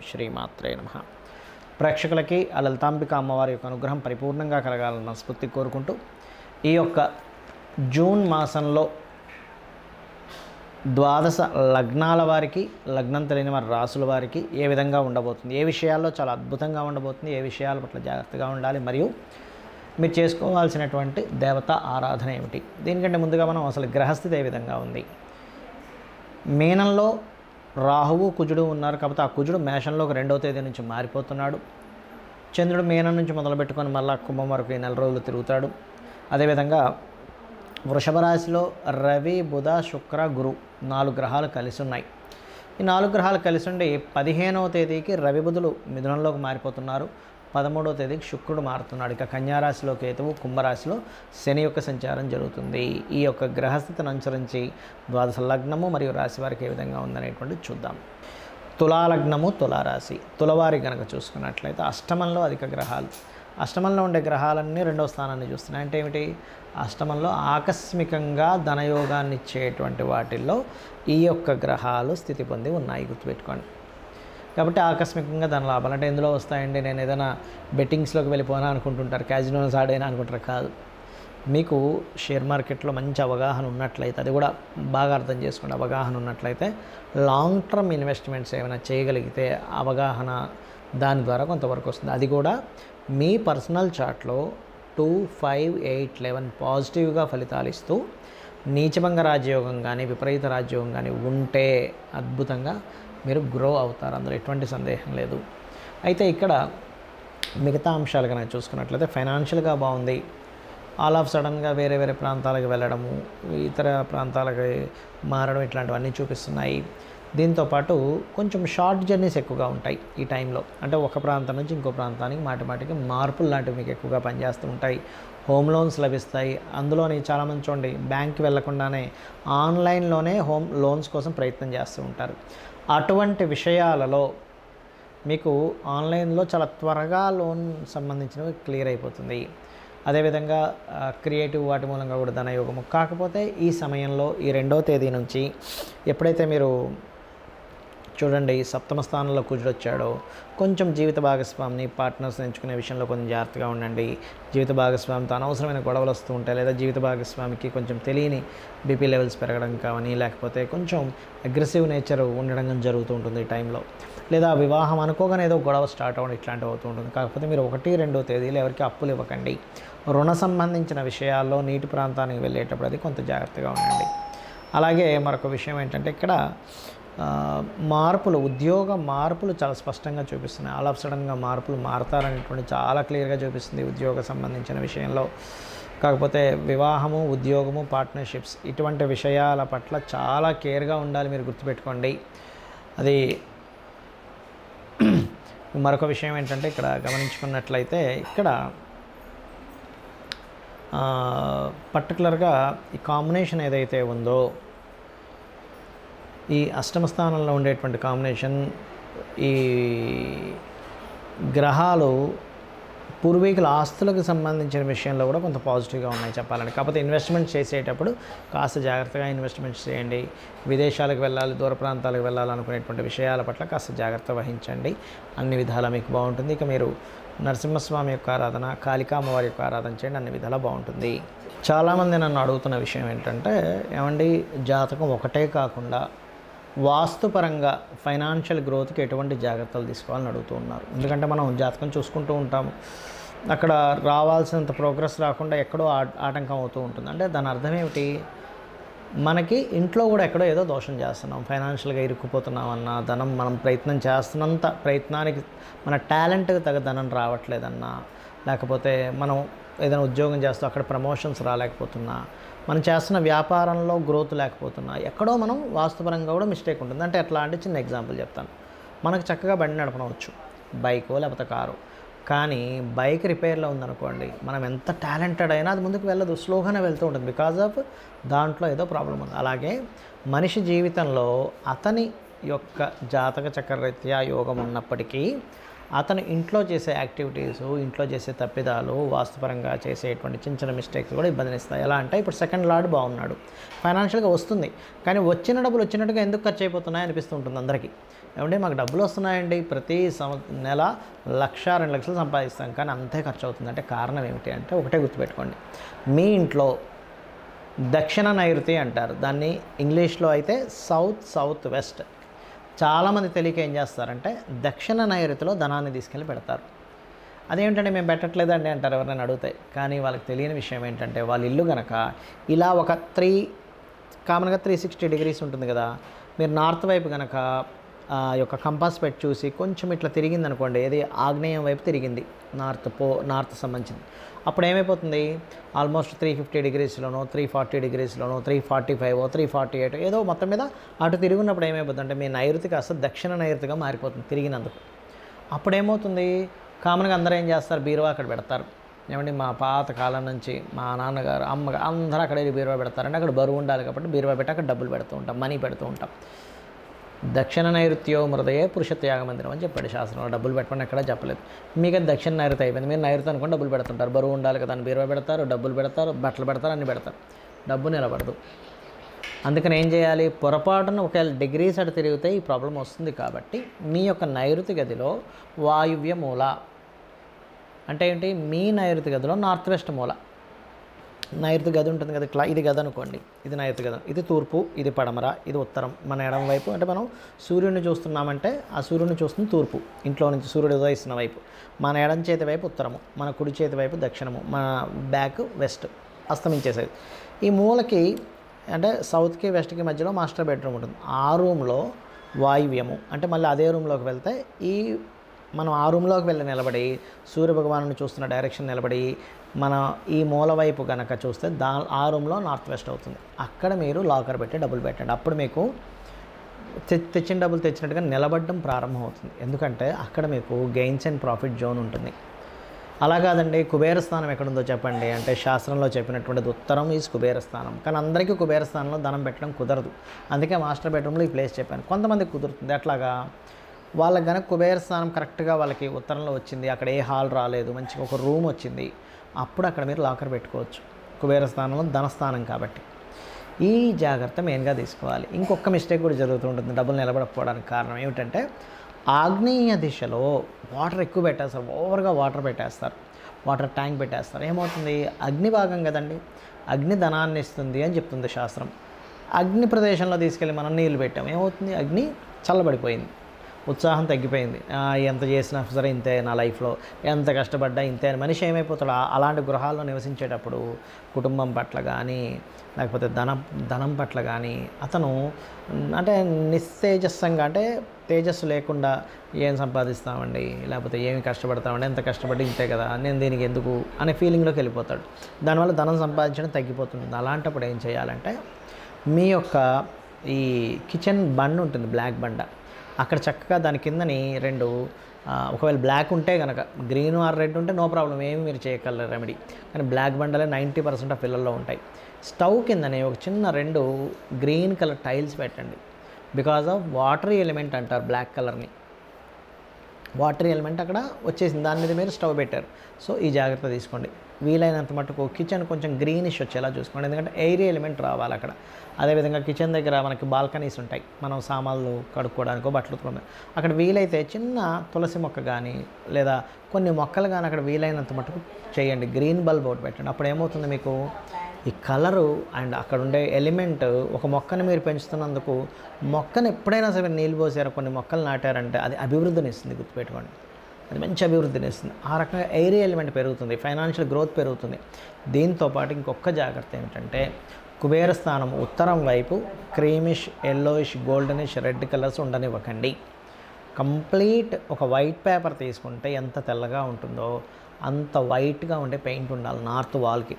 శ్రీమాత్రే నమః. ప్రేక్షకులకి ఆ లలితాంబిక అమ్మవారి యొక్క అనుగ్రహం పరిపూర్ణంగా కలగాలని మనస్ఫూర్తి కోరుకుంటూ, ఈ యొక్క జూన్ మాసంలో ద్వాదశ లగ్నాల వారికి, లగ్నం తెలియని వారి రాసుల వారికి ఏ విధంగా ఉండబోతుంది, ఏ విషయాల్లో చాలా అద్భుతంగా ఉండబోతుంది, ఏ విషయాల పట్ల జాగ్రత్తగా ఉండాలి, మరియు మీరు చేసుకోవాల్సినటువంటి దేవత ఆరాధన ఏమిటి, దీనికంటే ముందుగా మనం అసలు గ్రహస్థితి ఏ విధంగా ఉంది. మీనంలో రాహువు కుజుడు ఉన్నారు కాబట్టి ఆ కుజుడు మేషంలోకి 2వ తేదీ నుంచి మారిపోతున్నాడు. చంద్రుడు మీనం నుంచి మొదలుపెట్టుకొని మళ్ళా కుంభం వరకు ఈ 4 రోజులు తిరుగుతాడు. అదేవిధంగా వృషభ రాశిలో రవి, బుధ, శుక్ర, గురు 4 గ్రహాలు కలిసి ఉన్నాయి. ఈ 4 గ్రహాలు కలిసి ఉండి 15వ తేదీకి రవి బుధులు మిథునంలోకి మారిపోతున్నారు. 13వ తేదీకి శుక్రుడు మారుతున్నాడు. ఇక కన్యారాశిలో కేతువు, కుంభరాశిలో శని యొక్క సంచారం జరుగుతుంది. ఈ యొక్క గ్రహస్థితిని అనుసరించి ద్వాదశ లగ్నము మరియు రాశి వారికి ఏ విధంగా ఉందనేటువంటిది చూద్దాం. తులాలగ్నము, తులారాశి. తులవారి కనుక చూసుకున్నట్లయితే అష్టమంలో అధిక గ్రహాలు, అష్టమంలో ఉండే గ్రహాలన్నీ 2వ స్థానాన్ని చూస్తున్నాయి. అంటే ఏమిటి? అష్టమంలో ఆకస్మికంగా ధనయోగాన్ని ఇచ్చేటువంటి వాటిల్లో ఈ యొక్క గ్రహాలు స్థితి పొంది ఉన్నాయి, గుర్తుపెట్టుకోండి. కాబట్టి ఆకస్మికంగా ధన లాభాలు అంటే ఎందులో వస్తాయండి, నేను ఏదైనా బెట్టింగ్స్లోకి వెళ్ళిపోనా అనుకుంటుంటారు, క్యాజినోస్ ఆడైనా అనుకుంటారు. కాదు, మీకు షేర్ మార్కెట్లో మంచి అవగాహన ఉన్నట్లయితే, అది కూడా బాగా అర్థం చేసుకోండి, అవగాహన ఉన్నట్లయితే లాంగ్ టర్మ్ ఇన్వెస్ట్మెంట్స్ ఏమైనా చేయగలిగితే అవగాహన దాని ద్వారా కొంతవరకు వస్తుంది. అది కూడా మీ పర్సనల్ చార్ట్లో 2, 5, 8, 11 పాజిటివ్గా ఫలితాలు ఇస్తూ నీచభంగ రాజయోగం కానీ విపరీత రాజయోగం కానీ ఉంటే అద్భుతంగా మీరు గ్రో అవుతారు, అందులో ఎటువంటి సందేహం లేదు. అయితే ఇక్కడ మిగతా అంశాలు కనుక చూసుకున్నట్లయితే ఫైనాన్షియల్గా బాగుంది. ఆల్ ఆఫ్ సడన్గా వేరే వేరే ప్రాంతాలకు వెళ్ళడము, ఇతర ప్రాంతాలకు మారడం ఇట్లాంటివన్నీ చూపిస్తున్నాయి. దీంతోపాటు కొంచెం షార్ట్ జర్నీస్ ఎక్కువగా ఉంటాయి ఈ టైంలో. అంటే ఒక ప్రాంతం నుంచి ఇంకో ప్రాంతానికి మాటిమాటికి మార్పులు లాంటివి మీకు ఎక్కువగా పనిచేస్తూ ఉంటాయి. హోమ్ లోన్స్ లభిస్తాయి. అందులోని చాలామంది చూడండి, బ్యాంక్కి వెళ్లకుండానే ఆన్లైన్లోనే హోమ్ లోన్స్ కోసం ప్రయత్నం చేస్తూ ఉంటారు. అటువంటి విషయాలలో మీకు ఆన్లైన్లో చాలా త్వరగా లోన్ సంబంధించినవి క్లియర్ అయిపోతుంది. అదేవిధంగా క్రియేటివ్ వాటి మూలంగా కూడా ధనయోగము. కాకపోతే ఈ సమయంలో ఈ 2వ తేదీ నుంచి ఎప్పుడైతే మీరు చూడండి సప్తమ స్థానంలో కుజుడు వచ్చాడో, కొంచెం జీవిత భాగస్వామిని పార్ట్నర్స్ ఎంచుకునే విషయంలో కొంచెం జాగ్రత్తగా ఉండండి. జీవిత భాగస్వామితో అనవసరమైన గొడవలు వస్తూ ఉంటాయి, లేదా జీవిత భాగస్వామికి కొంచెం తెలియని బీపీ లెవెల్స్ పెరగడం కానీ, లేకపోతే కొంచెం అగ్రెసివ్ నేచర్ ఉండడం జరుగుతూ ఉంటుంది ఈ టైంలో. లేదా వివాహం అనుకోగానే ఏదో గొడవ స్టార్ట్ అవ్వడం ఇట్లాంటివి అవుతూ ఉంటుంది. కాకపోతే మీరు 1, 2వ తేదీలు ఎవరికి అప్పులు ఇవ్వకండి. రుణ సంబంధించిన విషయాల్లో నీటి ప్రాంతానికి వెళ్ళేటప్పుడు అది కొంత జాగ్రత్తగా ఉండండి. అలాగే మరొక విషయం ఏంటంటే ఇక్కడ మార్పులు, ఉద్యోగ మార్పులు చాలా స్పష్టంగా చూపిస్తున్నాయి. ఆల్ ఆఫ్ సడన్గా మార్పులు మారతారనేటువంటి చాలా క్లియర్గా చూపిస్తుంది ఉద్యోగ సంబంధించిన విషయంలో. కాకపోతే వివాహము, ఉద్యోగము, పార్ట్నర్షిప్స్ ఇటువంటి విషయాల పట్ల చాలా కేర్గా ఉండాలి, మీరు గుర్తుపెట్టుకోండి. అది మరొక విషయం ఏంటంటే ఇక్కడ గమనించుకున్నట్లయితే ఇక్కడ పర్టికులర్గా ఈ కాంబినేషన్ ఏదైతే ఉందో, ఈ అష్టమ స్థానంలో ఉండేటువంటి కాంబినేషన్, ఈ గ్రహాలు పూర్వీకుల ఆస్తులకు సంబంధించిన విషయంలో కూడా కొంత పాజిటివ్గా ఉన్నాయి చెప్పాలంటే. కాకపోతే ఇన్వెస్ట్మెంట్ చేసేటప్పుడు కాస్త జాగ్రత్తగా ఇన్వెస్ట్మెంట్స్ చేయండి. విదేశాలకు వెళ్ళాలి, దూర ప్రాంతాలకు వెళ్ళాలనుకునేటువంటి విషయాల పట్ల కాస్త జాగ్రత్త వహించండి. అన్ని విధాలా మీకు బాగుంటుంది. ఇక మీరు నరసింహస్వామి యొక్క ఆరాధన, కాళికా అమ్మవారి యొక్క ఆరాధన చేయండి, అన్ని విధాలా బాగుంటుంది. చాలామంది నన్ను అడుగుతున్న విషయం ఏంటంటే, ఏమండి జాతకం ఒకటే కాకుండా వాస్తుపరంగా ఫైనాన్షియల్ గ్రోత్కి ఎటువంటి జాగ్రత్తలు తీసుకోవాలని అడుగుతూ ఉన్నారు. ఎందుకంటే మనం జాతకం చూసుకుంటూ ఉంటాము, అక్కడ రావాల్సినంత ప్రోగ్రెస్ రాకుండా ఎక్కడో ఆటంకం అవుతూ ఉంటుంది. అంటే దాని అర్థం ఏమిటి, మనకి ఇంట్లో కూడా ఎక్కడో ఏదో దోషం చేస్తున్నాం, ఫైనాన్షియల్గా ఇరుక్కుపోతున్నామన్నా, ధనం మనం ప్రయత్నం చేస్తున్నంత ప్రయత్నానికి మన టాలెంట్కి తగ్గ ధనం రావట్లేదన్నా, లేకపోతే మనం ఏదైనా ఉద్యోగం చేస్తూ అక్కడ ప్రమోషన్స్ రాలేకపోతున్నా, మనం చేస్తున్న వ్యాపారంలో గ్రోత్ లేకపోతున్నా, ఎక్కడో మనం వాస్తుపరంగా కూడా మిస్టేక్ ఉంటుంది. అంటే ఎట్లా అంటే చిన్న ఎగ్జాంపుల్ చెప్తాను. మనకు చక్కగా బండి నడపనవచ్చు, బైకో లేకపోతే కారు, కానీ బైక్ రిపేర్లో ఉందనుకోండి, మనం ఎంత టాలెంటెడ్ అయినా అది ముందుకు వెళ్ళదు, స్లోగానే వెళ్తూ ఉంటుంది. బికాజ్ ఆఫ్ దాంట్లో ఏదో ప్రాబ్లం ఉంది. అలాగే మనిషి జీవితంలో అతని యొక్క జాతక చక్రరీత్యా యోగం ఉన్నప్పటికీ అతను ఇంట్లో చేసే యాక్టివిటీస్, ఇంట్లో చేసే తప్పిదాలు, వాస్తుపరంగా చేసేటువంటి చిన్న చిన్న మిస్టేక్స్ కూడా ఇబ్బందినిస్తాయి. ఎలా అంటే ఇప్పుడు సెకండ్ లార్డ్ బాగున్నాడు, ఫైనాన్షియల్గా వస్తుంది, కానీ వచ్చిన డబ్బులు వచ్చినట్టుగా ఎందుకు ఖర్చు అయిపోతున్నాయి అనిపిస్తూ ఉంటుంది అందరికీ. ఏమంటే మాకు డబ్బులు వస్తున్నాయండి, ప్రతి నెల 1,00,000 2 లక్షలు సంపాదిస్తాం, కానీ అంతే ఖర్చు అవుతుంది. అంటే కారణం ఏమిటి అంటే ఒకటే గుర్తుపెట్టుకోండి, మీ ఇంట్లో దక్షిణ నైరుతి అంటారు, దాన్ని ఇంగ్లీష్లో అయితే సౌత్ వెస్ట్. చాలామంది తెలియక ఏం చేస్తారంటే దక్షిణ నైరుతిలో ధనాన్ని తీసుకెళ్ళి పెడతారు. అదేమిటంటే మేము పెట్టట్లేదండి అంటారు ఎవరైనా అడుగుతాయి. కానీ వాళ్ళకి తెలియని విషయం ఏంటంటే వాళ్ళ ఇల్లు కనుక ఇలా ఒక కామన్గా 360 డిగ్రీస్ ఉంటుంది కదా, మీరు నార్త్ వైపు కనుక యొక్క కంపాస్ పెట్టి చూసి కొంచెం ఇట్లా తిరిగింది అనుకోండి, ఏది ఆగ్నేయం వైపు తిరిగింది, నార్త్ సంబంధించింది, అప్పుడు ఏమైపోతుంది, ఆల్మోస్ట్ 350 డిగ్రీస్లోనో 340 డిగ్రీస్లోనో 345 348 ఏదో మొత్తం మీద అటు తిరుగున్నప్పుడు ఏమైపోతుంది అంటే మీ నైరుతి కాస్త దక్షిణ నైరుతిగా మారిపోతుంది తిరిగినందుకు. అప్పుడు ఏమవుతుంది, కామన్గా అందరూ ఏం చేస్తారు, బీరువా అక్కడ పెడతారు. ఏమండి మా పాత కాలం నుంచి మా నాన్నగారు అమ్మగారు అందరూ అక్కడే బీరువా పెడతారంటే అక్కడ బరువు ఉండాలి కాబట్టి బీరువా పెట్టి అక్కడ డబ్బులు పెడుతూ ఉంటాం, మనీ పెడుతూ ఉంటాం. దక్షిణ నైరుత్యో మృదయే పురుషత్యాగ మందిరం అని చెప్పాడు శాస్త్రంలో. డబ్బులు పెట్టమని ఎక్కడా చెప్పలేదు. మీకు అది దక్షిణ నైరుతి అయిపోయింది, మీరు నైరుతి అనుకుని డబ్బులు పెడుతుంటారు, బరువు ఉండాలి కదా అని బీరువా పెడతారు, డబ్బులు పెడతారు, బట్టలు పెడతారు, అన్నీ పెడతారు, డబ్బు నిలబడదు. అందుకని ఏం చేయాలి, పొరపాటున ఒకవేళ డిగ్రీస్ అటు తిరిగితే ఈ ప్రాబ్లం వస్తుంది. కాబట్టి మీ యొక్క నైరుతి గదిలో వాయువ్య మూల అంటే ఏంటి, మీ నైరుతి గదిలో నార్త్ వెస్ట్ మూల, నైరుతి గది ఉంటుంది కదా ఇట్లా, ఇది గది అనుకోండి, ఇది నైరుతి గది, ఇది తూర్పు, ఇది పడమర, ఇది ఉత్తరం. మన ఎడమ వైపు అంటే మనం సూర్యుడిని చూస్తున్నామంటే ఆ సూర్యుడిని చూస్తుంది తూర్పు, ఇంట్లో నుంచి సూర్యుడు ఉదయిస్తున్న వైపు. మన ఎడం చేతి వైపు ఉత్తరము, మన కుడి చేతి వైపు దక్షిణము, మన బ్యాక్ వెస్ట్, అస్తమించేసేది. ఈ మూలకి అంటే సౌత్కి వెస్ట్కి మధ్యలో మాస్టర్ బెడ్రూమ్ ఉంటుంది. ఆ రూమ్లో వాయువ్యము అంటే మళ్ళీ అదే రూమ్లోకి వెళ్తే మనం ఆ రూమ్లోకి వెళ్ళి నిలబడి సూర్యభగవాను చూస్తున్న డైరెక్షన్ నిలబడి మన ఈ మూల వైపు కనుక చూస్తే ఆ రూమ్లో నార్త్ వెస్ట్ అవుతుంది. అక్కడ మీరు లాకర్ పెట్టి డబ్బులు పెట్టండి. అప్పుడు మీకు తెచ్చిన డబ్బులు తెచ్చినట్టుగా నిలబడడం ప్రారంభం అవుతుంది. ఎందుకంటే అక్కడ మీకు గెయిన్స్ అండ్ ప్రాఫిట్ జోన్ ఉంటుంది. అలా కాదండి కుబేర స్థానం ఎక్కడుందో చెప్పండి అంటే శాస్త్రంలో చెప్పినటువంటిది ఉత్తరం ఈజ్ కుబేర స్థానం. కానీ అందరికీ కుబేర స్థానంలో ధనం పెట్టడం కుదరదు. అందుకే మాస్టర్ బెడ్రూమ్లో ఈ ప్లేస్ చెప్పాను. కొంతమందికి కుదురుతుంది. అట్లాగా వాళ్ళకి కనుక కుబేర స్థానం కరెక్ట్గా వాళ్ళకి ఉత్తరంలో వచ్చింది, అక్కడ ఏ హాల్ రాలేదు, మంచిగా ఒక రూమ్ వచ్చింది, అప్పుడు అక్కడ మీరు లాకర్ పెట్టుకోవచ్చు. కుబేర స్థానంలో ధనస్థానం కాబట్టి ఈ జాగ్రత్త మెయిన్గా తీసుకోవాలి. ఇంకొక మిస్టేక్ కూడా జరుగుతూ ఉంటుంది డబ్బులు నిలబడకపోవడానికి కారణం ఏమిటంటే ఆగ్నేయ దిశలో వాటర్ ఎక్కువ పెట్టేస్తారు, ఓవర్గా వాటర్ పెట్టేస్తారు, వాటర్ ట్యాంక్ పెట్టేస్తారు. ఏమవుతుంది, అగ్ని భాగం కదండి, అగ్ని ధనాన్ని ఇస్తుంది అని చెప్తుంది శాస్త్రం. అగ్ని ప్రదేశంలో తీసుకెళ్ళి మనం నీళ్ళు పెట్టాం, ఏమవుతుంది, అగ్ని చల్లబడిపోయింది, ఉత్సాహం తగ్గిపోయింది. ఎంత చేసినా సరే ఇంతే, నా లైఫ్లో ఎంత కష్టపడ్డా ఇంతే అని మనిషి ఏమైపోతాడు. అలాంటి గృహాల్లో నివసించేటప్పుడు కుటుంబం పట్ల కానీ లేకపోతే ధనం పట్ల కానీ అతను అంటే నిస్తేజస్సంగా అంటే తేజస్సు లేకుండా ఏం సంపాదిస్తామండి, లేకపోతే ఏమి కష్టపడతామండి, ఎంత కష్టపడి ఇంతే కదా, నేను దీనికి ఎందుకు అనే ఫీలింగ్లోకి వెళ్ళిపోతాడు. దానివల్ల ధనం సంపాదించడం తగ్గిపోతుంది. అలాంటప్పుడు ఏం చేయాలంటే మీ యొక్క ఈ కిచెన్ బండ్ ఉంటుంది, బ్లాక్ బండ, అక్కడ చక్కగా దాని కిందని ఒకవేళ బ్లాక్ ఉంటే కనుక, గ్రీన్ ఆర్ రెడ్ ఉంటే నో ప్రాబ్లం, ఏమి మీరు చేయగలరు రెమెడీ. కానీ బ్లాక్ బండలే 90% ఆఫ్ పిల్లల్లో ఉంటాయి. స్టవ్ కిందని ఒక చిన్న 2 గ్రీన్ కలర్ టైల్స్ పెట్టండి. బికాజ్ ఆఫ్ వాటరీ ఎలిమెంట్ అంటారు బ్లాక్ కలర్ని, వాటరీ ఎలిమెంట్ అక్కడ వచ్చేసింది, దాని మీద మీరు స్టవ్ పెట్టారు. సో ఈ జాగ్రత్త తీసుకోండి. వీలైనంత మటుకు కిచెన్ కొంచెం గ్రీనిష్ వచ్చేలా చూసుకోండి, ఎందుకంటే ఎయిరీ ఎలిమెంట్ రావాలి అక్కడ. అదేవిధంగా కిచెన్ దగ్గర మనకి బాల్కనీస్ ఉంటాయి, మనం సామాన్లు కడుక్కోవడానికో బట్టలు ఉతుకోవడానికి, అక్కడ వీలైతే చిన్న తులసి మొక్క కానీ లేదా కొన్ని మొక్కలు కానీ అక్కడ వీలైనంత మటుకు చేయండి. గ్రీన్ బల్బ్ ఒకటి పెట్టండి. అప్పుడు ఏమవుతుంది, మీకు ఈ కలరు అండ్ అక్కడ ఉండే ఎలిమెంట్, ఒక మొక్కని మీరు పెంచుతున్నందుకు మొక్కను ఎప్పుడైనా సరే నీళ్ళు పోసారు, కొన్ని మొక్కలు నాటారంటే అది అభివృద్ధిని ఇస్తుంది, గుర్తుపెట్టుకోండి, అది మంచి అభివృద్ధిని ఇస్తుంది. ఆ రకంగా ఎయిరీ ఎలిమెంట్ పెరుగుతుంది, ఫైనాన్షియల్ గ్రోత్ పెరుగుతుంది. దీంతోపాటు ఇంకొక జాగ్రత్త ఏమిటంటే కుబేర స్థానం ఉత్తరం వైపు creamish, yellowish, goldenish, red colours ఉండనివ్వకండి. కంప్లీట్ ఒక వైట్ పేపర్ తీసుకుంటే ఎంత తెల్లగా ఉంటుందో అంత వైట్గా ఉండే పెయింట్ ఉండాలి నార్త్ వాల్కి.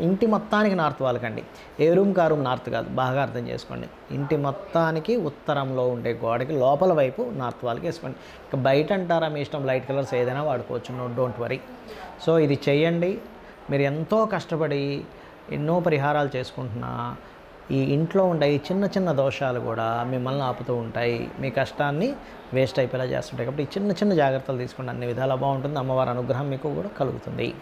ఇంటి మొత్తానికి నార్త్ వాల్ కండి, ఏ రూమ్కి ఆ రూమ్ నార్త్ కాదు, బాగా అర్థం చేసుకోండి. ఇంటి మొత్తానికి ఉత్తరంలో ఉండే గోడకి లోపల వైపు నార్త్ వాల్కి వేసుకోండి. ఇక బయట అంటారా మీ ఇష్టం, లైట్ కలర్స్ ఏదైనా వాడుకోవచ్చు, డోంట్ వరీ. సో ఇది చెయ్యండి. మీరు ఎంతో కష్టపడి ఎన్నో పరిహారాలు చేసుకుంటున్నా ఈ ఇంట్లో ఉండే ఈ చిన్న చిన్న దోషాలు కూడా మిమ్మల్ని ఆపుతూ ఉంటాయి, మీ కష్టాన్ని వేస్ట్ అయిపోయేలా చేస్తుంటాయి. కాబట్టి ఈ చిన్న చిన్న జాగ్రత్తలు తీసుకోండి, అన్ని విధాలా బాగుంటుంది. అమ్మవారి అనుగ్రహం మీకు కూడా కలుగుతుంది.